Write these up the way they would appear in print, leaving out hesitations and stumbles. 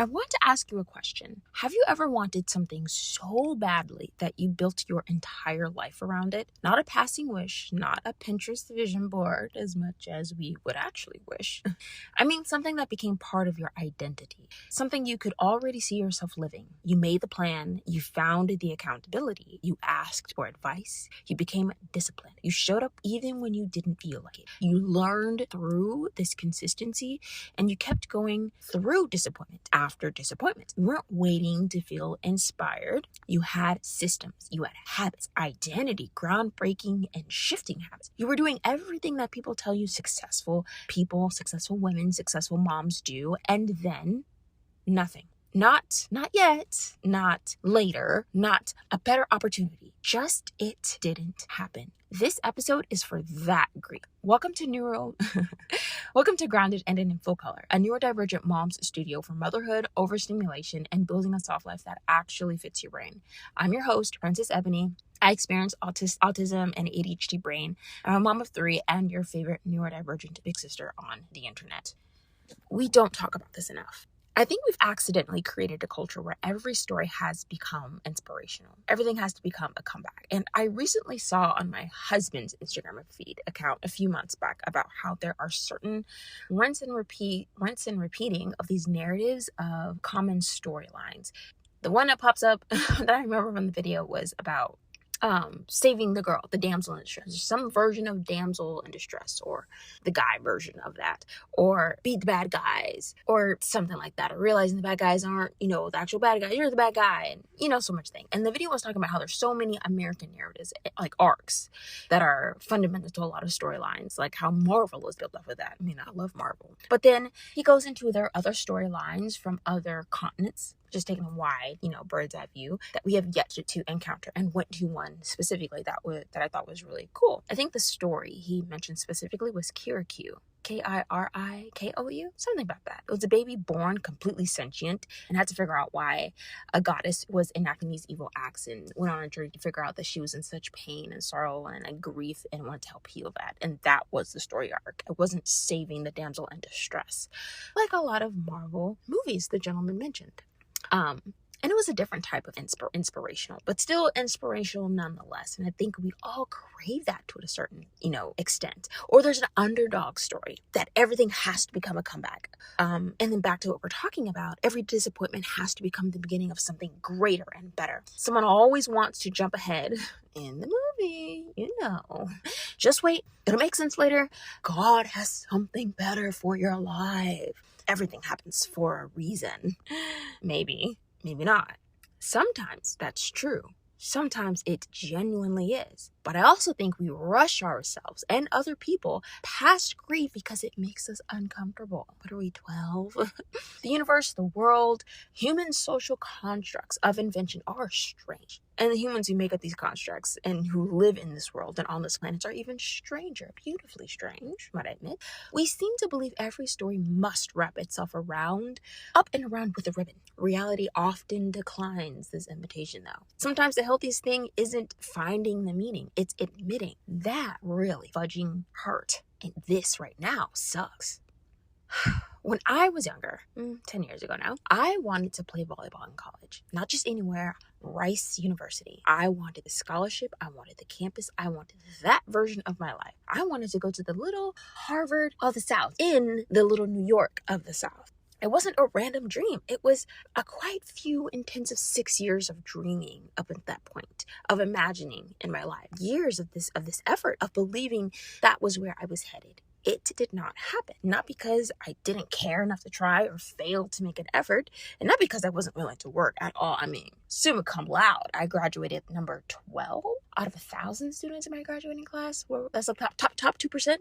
I want to ask you a question. Have you ever wanted something so badly that you built your entire life around it? Not a passing wish, not a Pinterest vision board, as much as we would actually wish. I mean, something that became part of your identity, something you could already see yourself living. You made the plan, you found the accountability, you asked for advice, you became disciplined. You showed up even when you didn't feel like it. You learned through this consistency, and you kept going through disappointment after disappointment. You weren't waiting to feel inspired. You had systems, you had habits, identity, groundbreaking and shifting habits. You were doing everything that people tell you successful people, successful women, successful moms do, and then nothing. Not yet, not later, not a better opportunity. Just it didn't happen. This episode is for that grief. Welcome to Grounded and in Full Color, a neurodivergent mom's studio for motherhood, overstimulation, and building a soft life that actually fits your brain. I'm your host, Princess Ebony. I experience autism and ADHD brain. I'm a mom of 3 and your favorite neurodivergent big sister on the internet. We don't talk about this enough. I think we've accidentally created a culture where every story has become inspirational. Everything has to become a comeback. And I recently saw on my husband's Instagram feed account a few months back about how there are certain rinse and repeating of these narratives of common storylines. The one that pops up that I remember from the video was about saving the girl, the damsel in distress, some version of damsel in distress, or the guy version of that, or beat the bad guys, or something like that, or realizing the bad guys aren't, the actual bad guy, you're the bad guy, and so much thing. And the video was talking about how there's so many American narratives, like arcs, that are fundamental to a lot of storylines, like how Marvel is built off of that. I mean, I love Marvel. But then he goes into their other storylines from other continents, just taking a wide, bird's eye view that we have yet to encounter, and went to one specifically that I thought was really cool. I think the story he mentioned specifically was Kiriko. Kiriko, something about that. It was a baby born completely sentient and had to figure out why a goddess was enacting these evil acts, and went on a journey to figure out that she was in such pain and sorrow and grief and wanted to help heal that. And that was the story arc. It wasn't saving the damsel in distress, like a lot of Marvel movies the gentleman mentioned. And it was a different type of inspirational, but still inspirational nonetheless. And I think we all crave that to a certain, extent. Or there's an underdog story that everything has to become a comeback. And then back to what we're talking about, every disappointment has to become the beginning of something greater and better. Someone always wants to jump ahead in the movie, Just wait, it'll make sense later. God has something better for your life. Everything happens for a reason. Maybe not. Sometimes that's true. Sometimes it genuinely is. But I also think we rush ourselves and other people past grief because it makes us uncomfortable. What are we, 12? The universe, the world, human social constructs of invention are strange. And the humans who make up these constructs and who live in this world and on this planet are even stranger, beautifully strange, might I admit. We seem to believe every story must wrap itself up and around with a ribbon. Reality often declines this invitation, though. Sometimes the healthiest thing isn't finding the meaning. It's admitting that really fudging hurt. And this right now sucks. When I was younger, 10 years ago now, I wanted to play volleyball in college. Not just anywhere, Rice University. I wanted the scholarship. I wanted the campus. I wanted that version of my life. I wanted to go to the little Harvard of the South, in the little New York of the South. It wasn't a random dream. It was a quite few intensive 6 years of dreaming up at that point, of imagining in my life. Years of this effort, of believing that was where I was headed. It did not happen. Not because I didn't care enough to try or failed to make an effort, and not because I wasn't willing to work at all. I mean, summa cum laude. I graduated number 12 out of 1,000 students in my graduating class. That's the top 2%.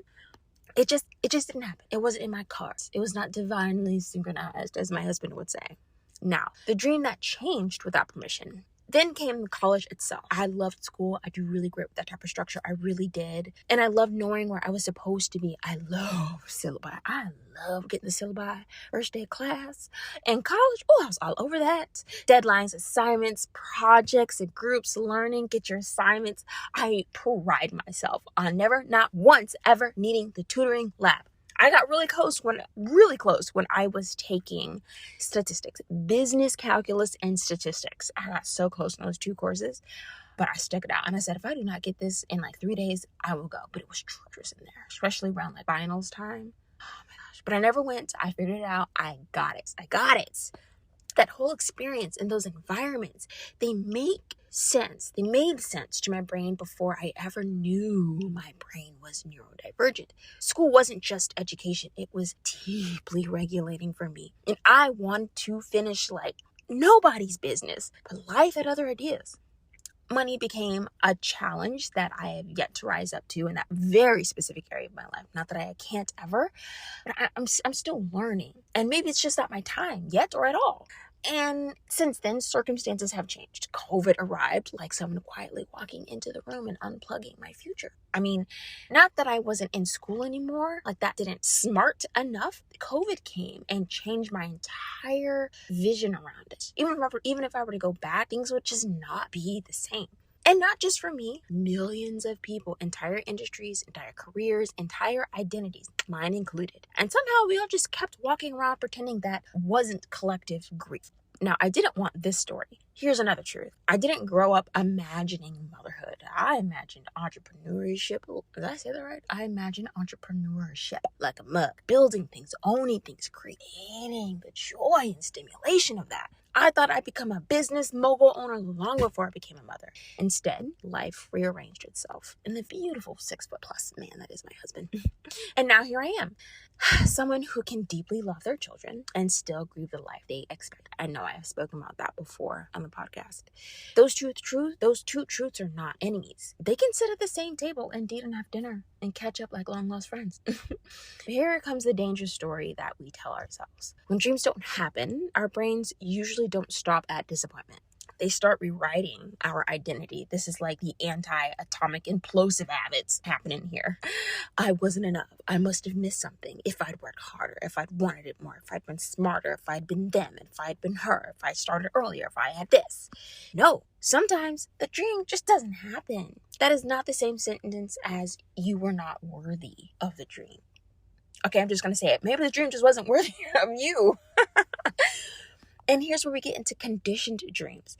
It just didn't happen. It wasn't in my cards. It was not divinely synchronized, as my husband would say. Now, the dream that changed without permission. Then came college itself. I loved school. I do really great with that type of structure. I really did. And I loved knowing where I was supposed to be. I love syllabi. I love getting the syllabi first day of class. And college, I was all over that. Deadlines, assignments, projects, and groups, learning, get your assignments. I pride myself on never, not once, ever needing the tutoring lab. I got really close when I was taking statistics, business calculus and statistics. I got so close in those two courses, but I stuck it out. And I said, if I do not get this in like 3 days, I will go. But it was treacherous in there, especially around like finals time. Oh my gosh. But I never went. I figured it out. I got it. That whole experience in those environments, they make sense. They made sense to my brain before I ever knew my brain was neurodivergent. School wasn't just education. It was deeply regulating for me. And I wanted to finish like nobody's business, but life had other ideas. Money became a challenge that I have yet to rise up to in that very specific area of my life. Not that I can't ever, but I'm still learning. And maybe it's just not my time yet or at all. And since then, circumstances have changed. COVID arrived like someone quietly walking into the room and unplugging my future. I mean, not that I wasn't in school anymore, like that didn't smart enough. COVID came and changed my entire vision around it. Even if I were to go back, things would just not be the same. And not just for me, millions of people, entire industries, entire careers, entire identities, mine included. And somehow we all just kept walking around pretending that wasn't collective grief. Now, I didn't want this story. Here's another truth. I didn't grow up imagining motherhood. I imagined entrepreneurship. Did I say that right? I imagined entrepreneurship like a mug. Building things, owning things, creating the joy and stimulation of that. I thought I'd become a business mogul owner long before I became a mother. Instead, life rearranged itself in the beautiful 6'+ man that is my husband. And now here I am, someone who can deeply love their children and still grieve the life they expect. I know I have spoken about that before on the podcast. Those two truths are not enemies. They can sit at the same table and eat and have dinner and catch up like long lost friends. Here comes the dangerous story that we tell ourselves. When dreams don't happen, our brains usually don't stop at disappointment. They start rewriting our identity. This is like the anti-atomic implosive habits happening here. I wasn't enough. I must have missed something. If I'd worked harder, if I'd wanted it more, if I'd been smarter, if I'd been them, if I'd been her, if I started earlier, if I had this. No, sometimes the dream just doesn't happen. That is not the same sentence as you were not worthy of the dream. Okay, I'm just going to say it. Maybe the dream just wasn't worthy of you. And here's where we get into conditioned dreams.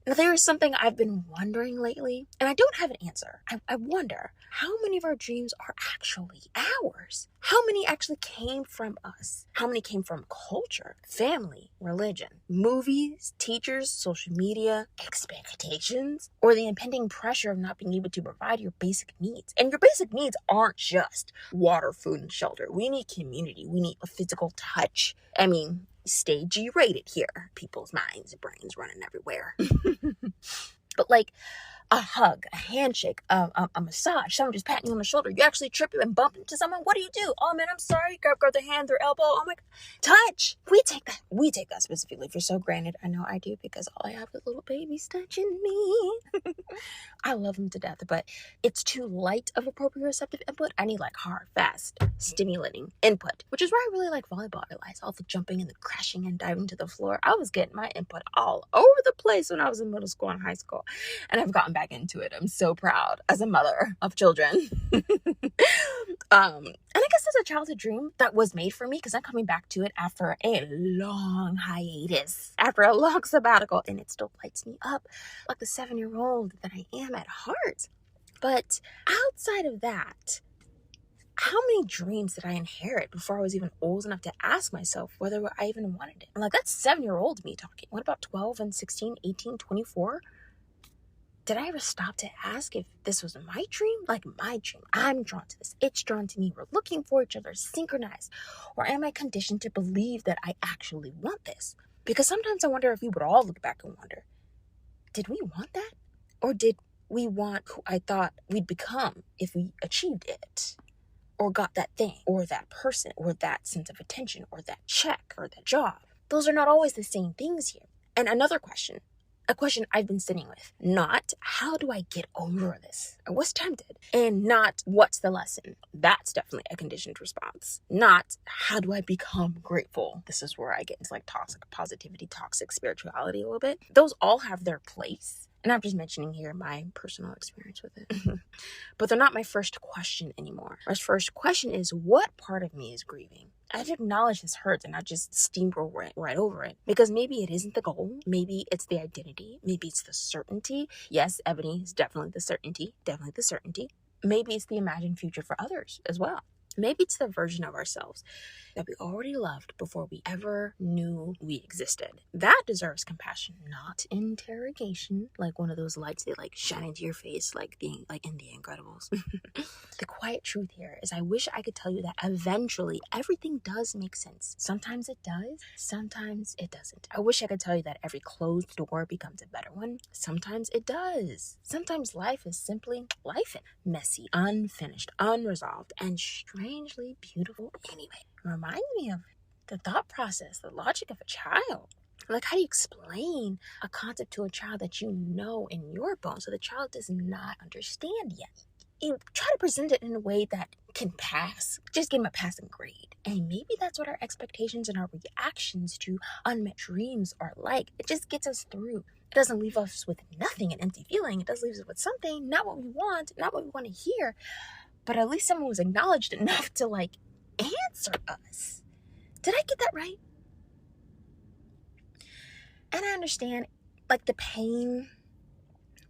Now, there is something I've been wondering lately, and I don't have an answer. I wonder, how many of our dreams are actually ours? How many actually came from us? How many came from culture, family, religion, movies, teachers, social media, expectations, or the impending pressure of not being able to provide your basic needs? And your basic needs aren't just water, food, and shelter. We need community. We need a physical touch. I mean, stay G-rated here. People's minds and brains running everywhere. But like a hug, a handshake, a massage, someone just patting you on the shoulder. You actually trip and bump into someone. What do? Oh man, I'm sorry. Grab their hand, their elbow. Oh my God. Touch. We take that specifically. If you're so granted, I know I do, because all I have is little babies touching me. I love them to death, but it's too light of appropriate receptive input. I need like hard, fast, stimulating input, which is why I really like volleyball. I like all the jumping and the crashing and diving to the floor. I was getting my input all over the place when I was in middle school and high school, and I've gotten back into it. I'm so proud as a mother of children. And I guess that's a childhood dream that was made for me, because I'm coming back to it after a long hiatus, after a long sabbatical, and it still lights me up like the 7-year-old that I am at heart. But outside of that, how many dreams did I inherit before I was even old enough to ask myself whether I even wanted it? And like, that's 7-year-old me talking. What about 12 and 16, 18, 24? Did I ever stop to ask if this was my dream? Like my dream. I'm drawn to this. It's drawn to me. We're looking for each other, synchronized. Or am I conditioned to believe that I actually want this? Because sometimes I wonder if we would all look back and wonder, did we want that? Or did we want who I thought we'd become if we achieved it? Or got that thing, or that person, or that sense of attention, or that check, or that job? Those are not always the same things here. And another question, a question I've been sitting with, not how do I get over this? I was tempted. And not what's the lesson? That's definitely a conditioned response. Not how do I become grateful? This is where I get into like toxic positivity, toxic spirituality a little bit. Those all have their place. And I'm just mentioning here my personal experience with it. But they're not my first question anymore. My first question is, what part of me is grieving? I have to acknowledge this hurts and not just steamroll right over it. Because maybe it isn't the goal. Maybe it's the identity. Maybe it's the certainty. Yes, Ebony is definitely the certainty. Definitely the certainty. Maybe it's the imagined future for others as well. Maybe it's the version of ourselves that we already loved before we ever knew we existed. That deserves compassion, not interrogation, like one of those lights they like shine into your face like in The Incredibles. The quiet truth here is I wish I could tell you that eventually everything does make sense. Sometimes it does, sometimes it doesn't. I wish I could tell you that every closed door becomes a better one. Sometimes it does. Sometimes life is simply life, messy, unfinished, unresolved, and strangely beautiful anyway. It reminds me of the thought process, the logic of a child. Like, how do you explain a concept to a child that you know in your bones so the child does not understand yet? You try to present it in a way that can pass. Just give them a passing grade. And maybe that's what our expectations and our reactions to unmet dreams are like. It just gets us through. It doesn't leave us with nothing, an empty feeling. It does leave us with something, not what we want, not what we want to hear. But at least someone was acknowledged enough to answer us. Did I get that right? And I understand, the pain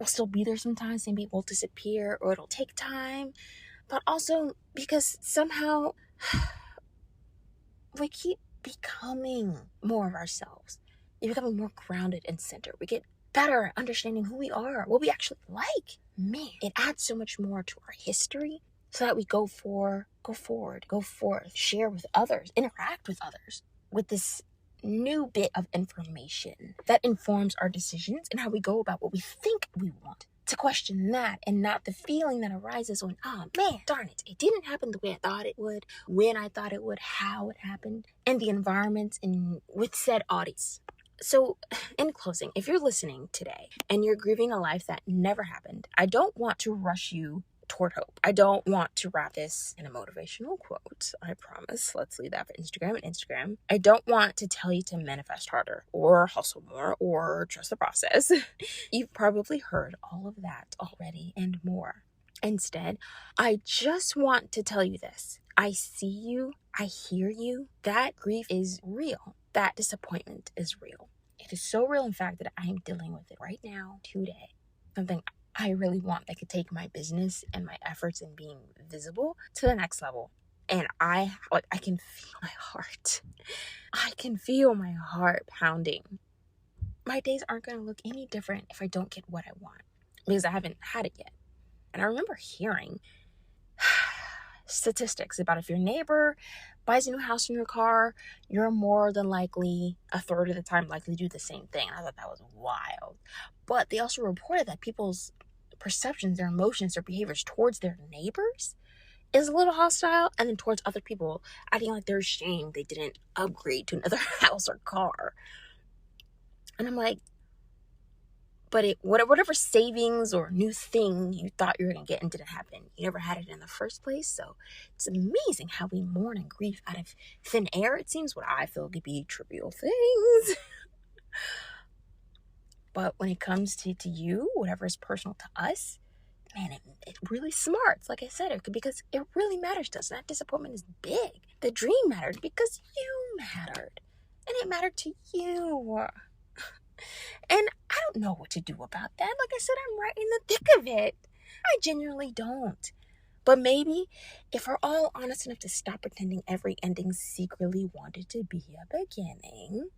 will still be there sometimes. Maybe it will disappear or it'll take time. But also because somehow we keep becoming more of ourselves. We're becoming more grounded and centered. We get better at understanding who we are, what we actually like. Man, it adds so much more to our history so that we go forward, share with others, interact with others with this new bit of information that informs our decisions and how we go about what we think we want. To question that and not the feeling that arises when, oh man, darn it didn't happen the way I thought it would, when I thought it would, how it happened, and the environment and with said audience. So, in closing, if you're listening today and you're grieving a life that never happened, I don't want to rush you toward hope. I don't want to wrap this in a motivational quote. I promise. Let's leave that for Instagram. I don't want to tell you to manifest harder or hustle more or trust the process. You've probably heard all of that already and more. Instead, I just want to tell you this. I see you. I hear you. That grief is real. That disappointment is real. It is so real, in fact, that I am dealing with it right now, today. Something I really want that could take my business and my efforts in being visible to the next level. And I can feel my heart. I can feel my heart pounding. My days aren't going to look any different if I don't get what I want, because I haven't had it yet. And I remember hearing statistics about if your neighbor buys a new house in your car, you're more than likely, a third of the time, likely to do the same thing. And I thought that was wild. But they also reported that people's perceptions, their emotions, their behaviors towards their neighbors is a little hostile, and then towards other people, acting like they're ashamed they didn't upgrade to another house or car. And I'm like, but whatever savings or new thing you thought you were going to get and didn't happen, you never had it in the first place. So it's amazing how we mourn and grieve out of thin air, it seems, what I feel to be trivial things. But when it comes to you, whatever is personal to us, man, it really smarts. Like I said, because it really matters to us. That disappointment is big. The dream mattered because you mattered. And it mattered to you. And I don't know what to do about that. Like I said, I'm right in the thick of it. I genuinely don't. But maybe if we're all honest enough to stop pretending every ending secretly wanted to be a beginning,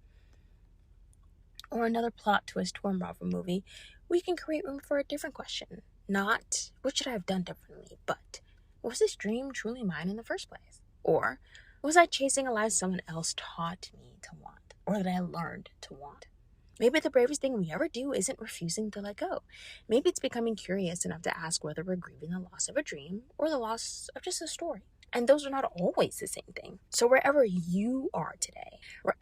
or another plot twist to a Marvel movie, we can create room for a different question. Not, what should I have done differently? But, was this dream truly mine in the first place? Or, was I chasing a life someone else taught me to want? Or that I learned to want? Maybe the bravest thing we ever do isn't refusing to let go. Maybe it's becoming curious enough to ask whether we're grieving the loss of a dream or the loss of just a story. And those are not always the same thing. So wherever you are today,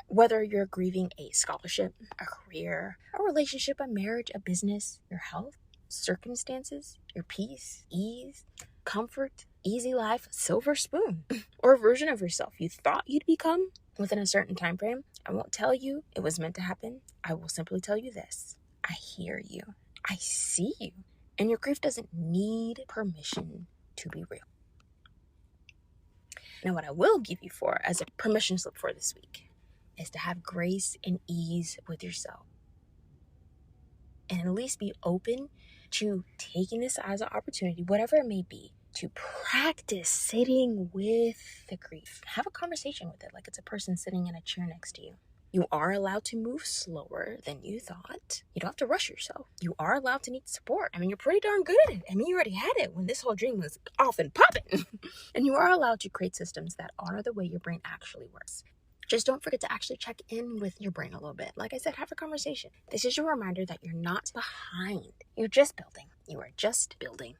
whether you're grieving a scholarship, a career, a relationship, a marriage, a business, your health, circumstances, your peace, ease, comfort, easy life, silver spoon, or a version of yourself you thought you'd become within a certain time frame, I won't tell you it was meant to happen. I will simply tell you this. I hear you. I see you. And your grief doesn't need permission to be real. Now, what I will give you for as a permission slip for this week is to have grace and ease with yourself. And at least be open to taking this as an opportunity, whatever it may be, to practice sitting with the grief. Have a conversation with it like it's a person sitting in a chair next to you. You are allowed to move slower than you thought. You don't have to rush yourself. You are allowed to need support. I mean, you're pretty darn good at it. I mean, you already had it when this whole dream was off and popping. And you are allowed to create systems that honor the way your brain actually works. Just don't forget to actually check in with your brain a little bit. Like I said, have a conversation. This is your reminder that you're not behind. You're just building. You are just building.